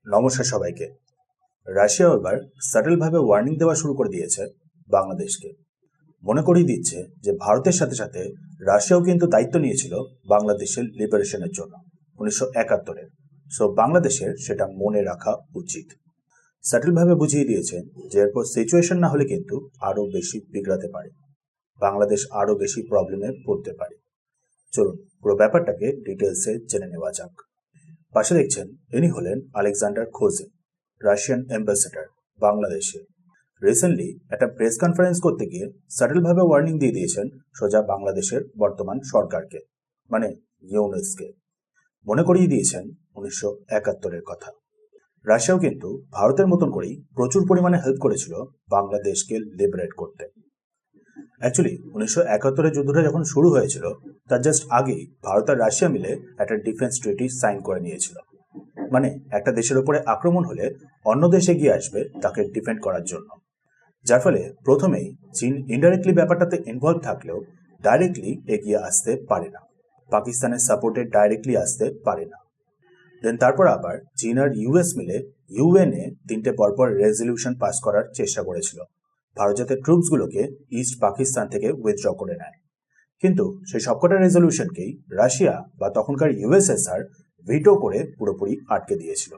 নমস্কার সবাইকে। রাশিয়া এবার সাটেলভাবে ওয়ার্নিং দেওয়া শুরু করে দিয়েছে বাংলাদেশকে। মনে করিয়ে দিচ্ছে যে ভারতের সাথে সাথে রাশিয়াও কিন্তু দায়িত্ব নিয়েছিল বাংলাদেশের লিবারেশনের জন্য 1971-এর। সো বাংলাদেশের সেটা মনে রাখা উচিত। সাটেলভাবে বুঝিয়ে দিয়েছেন যে এরপর সিচুয়েশন না হলে কিন্তু আরও বেশি বিগড়াতে পারে, বাংলাদেশ আরও বেশি প্রবলেমে পড়তে পারে। চলুন পুরো ব্যাপারটাকে ডিটেলসে জেনে নেওয়া যাক। পাশে দেখছেন ইনি হলেন আলেকজান্ডার খোজিন, রাশিয়ান অ্যাম্বাসেডর বাংলাদেশে। রিসেন্টলি একটা প্রেস কনফারেন্স করতে গিয়ে সাটেলভাবে ওয়ার্নিং দিয়ে দিয়েছেন সোজা বাংলাদেশের বর্তমান সরকারকে, মানে ইউনুসকে। মনে করিয়ে দিয়েছেন 1971-এর কথা। রাশিয়াও কিন্তু ভারতের মতন করেই প্রচুর পরিমাণে হেল্প করেছিল বাংলাদেশকে লিবারেট করতে। অ্যাকচুয়ালি 1971-এর যুদ্ধটা যখন শুরু হয়েছিল তার জাস্ট আগেই ভারত আর রাশিয়া মিলে একটা ডিফেন্স ট্রিটি সাইন করে নিয়েছিল। মানে একটা দেশের উপরে আক্রমণ হলে অন্য দেশ এগিয়ে আসবে তাকে ডিফেন্ড করার জন্য। যার ফলে প্রথমেই চীন ইনডাইরেক্টলি ব্যাপারটাতে ইনভলভ থাকলেও ডাইরেক্টলি এগিয়ে আসতে পারে না, পাকিস্তানের সাপোর্টে ডাইরেক্টলি আসতে পারে না। দেন তারপর আবার চীন আর ইউএস মিলে ইউএনএ 3টে পরপর রেজলিউশন পাস করার চেষ্টা করেছিল ভারত যাতে ট্রুপসগুলোকে ইস্ট পাকিস্তান থেকে উইথড্র করে নেয়। কিন্তু সেই সবকটা রেজলিউশনকেই রাশিয়া বা তখনকার ইউএসএসআর ভিটো করে পুরোপুরি আটকে দিয়েছিল।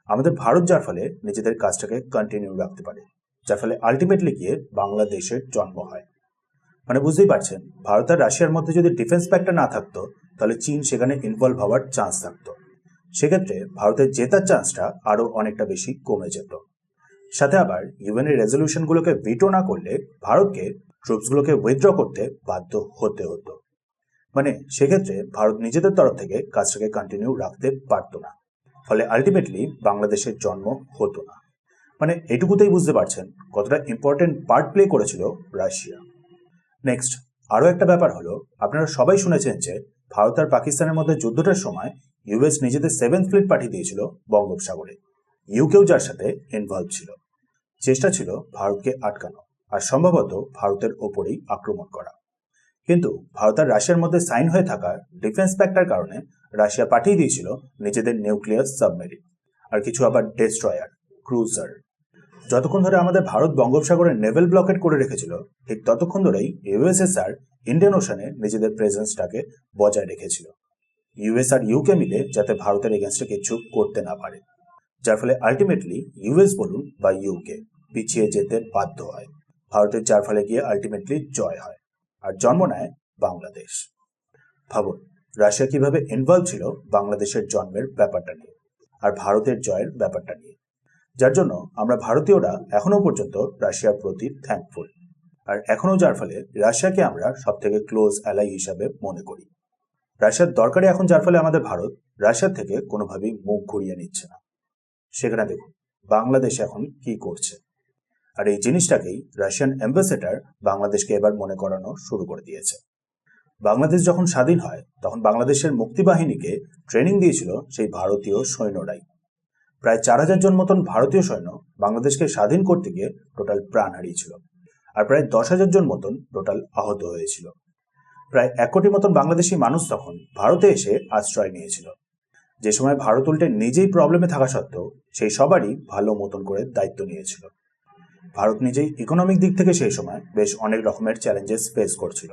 আমাদের ভারত যার ফলে নিজেদের কাজটাকে কন্টিনিউ রাখতে পারে, যার ফলে আলটিমেটলি গিয়ে বাংলাদেশের জন্ম হয়। মানে বুঝতেই পারছেন, ভারত আর রাশিয়ার মধ্যে যদি ডিফেন্স প্যাক্টটা না থাকতো তাহলে চীন সেখানে ইনভলভ হওয়ার চান্স থাকতো। সেক্ষেত্রে ভারতের জেতার চান্সটা আরও অনেকটা বেশি কমে যেত। সাথে আবার ইউএনের রেজলিউশনগুলোকে ভিটো না করলে ভারতকে ট্রুপসগুলোকে উইথড্র করতে বাধ্য হতে হতো। মানে সেক্ষেত্রে ভারত নিজেদের তরফ থেকে কাজটাকে কন্টিনিউ রাখতে পারতো না, ফলে আলটিমেটলি বাংলাদেশের জন্ম হতো না। মানে এটুকুতেই বুঝতে পারছেন কতটা ইম্পর্টেন্ট পার্ট প্লে করেছিল রাশিয়া। নেক্সট আরও একটা ব্যাপার হলো, আপনারা সবাই শুনেছেন যে ভারত আর পাকিস্তানের মধ্যে যুদ্ধটার সময় ইউএস নিজেদের 7th ফ্লিট পাঠিয়ে দিয়েছিল বঙ্গোপসাগরে। ইউকেও যার সাথে ইনভলভ ছিল। চেষ্টা ছিল ভারতকে আটকানো আর সম্ভবত ভারতের ওপরেই আক্রমণ করা। কিন্তু ভারত আর রাশিয়ার মধ্যে সাইন হয়ে থাকা ডিফেন্স প্যাক্টটার কারণে রাশিয়া পাঠিয়ে দিয়েছিল নিজেদের নিউক্লিয়ার সাবমেরিন আর কিছু আবার ডেস্ট্রয়ার, ক্রুজার। যতক্ষণ ধরে আমাদের ভারত বঙ্গোপসাগরে নেভেল ব্লকেট করে রেখেছিল, ঠিক ততক্ষণ ধরেই ইউএসএসআর ইন্ডিয়ান ওশানে নিজেদের প্রেজেন্সটাকে বজায় রেখেছিল, ইউএস আর ইউকে মিলে যাতে ভারতের এগেনস্টে কিছু করতে না পারে। যার ফলে আলটিমেটলি ইউএস বলুন বা ইউকে পিছিয়ে যেতে বাধ্য হয় ভারতের, যার ফলে গিয়ে আলটিমেটলি জয় হয় আর জন্ম নেয় বাংলাদেশ। ভাবুন রাশিয়া কিভাবে ইনভলভ ছিল বাংলাদেশের জন্মের ব্যাপারটা নিয়ে আর ভারতের জয়ের ব্যাপারটা নিয়ে, যার জন্য আমরা ভারতীয়রা এখনো পর্যন্ত রাশিয়ার প্রতি থ্যাঙ্কফুল। আর এখনো যার ফলে রাশিয়াকে আমরা সব থেকে ক্লোজ অ্যালাই হিসাবে মনে করি। রাশিয়ার দরকারে এখন যার ফলে আমাদের ভারত রাশিয়ার থেকে কোনোভাবেই মুখ ঘুরিয়ে নিচ্ছে না। সেখানে দেখুন বাংলাদেশ এখন কি করছে, আর এই জিনিসটাকেই রাশিয়ান অ্যাম্বাসেডর বাংলাদেশকে এবার মনে করানো শুরু করে দিয়েছে। বাংলাদেশ যখন স্বাধীন হয় তখন বাংলাদেশের মুক্তিবাহিনীকে ট্রেনিং দিয়েছিল সেই ভারতীয় সৈন্যরাই। প্রায় 4000 জন মতন ভারতীয় সৈন্য বাংলাদেশকে স্বাধীন করতে গিয়ে টোটাল প্রাণ হারিয়েছিল, আর প্রায় 10,000 জন মতন টোটাল আহত হয়েছিল। প্রায় 1 কোটি মতন বাংলাদেশি মানুষ তখন ভারতে এসে আশ্রয় নিয়েছিল। যে সময় ভারত উল্টে নিজেই প্রবলেমে থাকা সত্ত্বেও সেই সবারই ভালো মতন করে দায়িত্ব নিয়েছিল। ভারত নিজেই ইকোনমিক দিক থেকে সেই সময় বেশ অনেক রকমের চ্যালেঞ্জেস ফেস করছিল,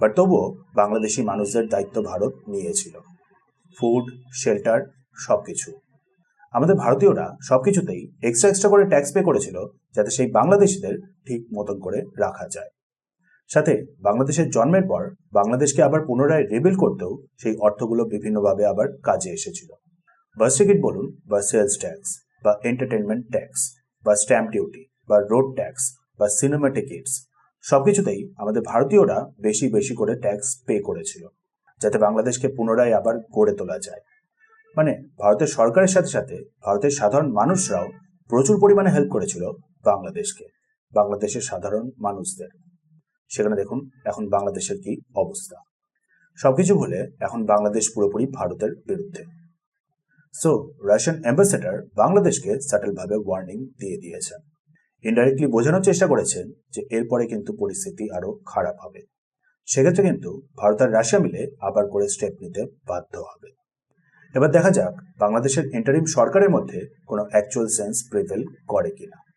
বাট তবুও বাংলাদেশি মানুষদের দায়িত্ব ভারত নিয়েছিল। ফুড, শেল্টার, সবকিছু। আমাদের ভারতীয়রা সবকিছুতেই এক্সট্রা করে ট্যাক্স পে করেছিল যাতে সেই বাংলাদেশিদের ঠিক মতন করে রাখা যায়। সাথে বাংলাদেশের জন্মের পর বাংলাদেশকে আবার পুনরায় রিবিল্ড করতেও সেই অর্থগুলো বিভিন্নভাবে আবার কাজে এসেছিল। বাস টিকিট বলুন বা সেলস ট্যাক্স বা এন্টারটেনমেন্ট ট্যাক্স বা স্ট্যাম্প ডিউটি বা রোড ট্যাক্স বা সিনেমা টিকিটস, সবকিছুতেই আমাদের ভারতীয়রা বেশি বেশি করে ট্যাক্স পে করেছিল যাতে বাংলাদেশকে পুনরায় আবার গড়ে তোলা যায়। মানে ভারতের সরকারের সাথে সাথে ভারতের সাধারণ মানুষরাও প্রচুর পরিমাণে হেল্প করেছিল বাংলাদেশকে, বাংলাদেশের সাধারণ মানুষদের। সেখানে দেখুন এখন বাংলাদেশের কি অবস্থা। সবকিছু বলে এখন বাংলাদেশ পুরোপুরি ভারতের বিরুদ্ধে। সো রাশিয়ান অ্যাম্বাসেডর বাংলাদেশকে সাটেলভাবে ওয়ার্নিং দিয়ে দিয়েছেন, ইনডাইরেক্টলি বোঝানোর চেষ্টা করেছেন যে এরপরে কিন্তু পরিস্থিতি আরো খারাপ হবে। সেক্ষেত্রে কিন্তু ভারত আর রাশিয়া মিলে আবার করে স্টেপ নিতে বাধ্য হবে। এবার দেখা যাক বাংলাদেশের ইন্টারিম সরকারের মধ্যে কোনো অ্যাকচুয়াল সেন্স প্রিভেল করে কিনা।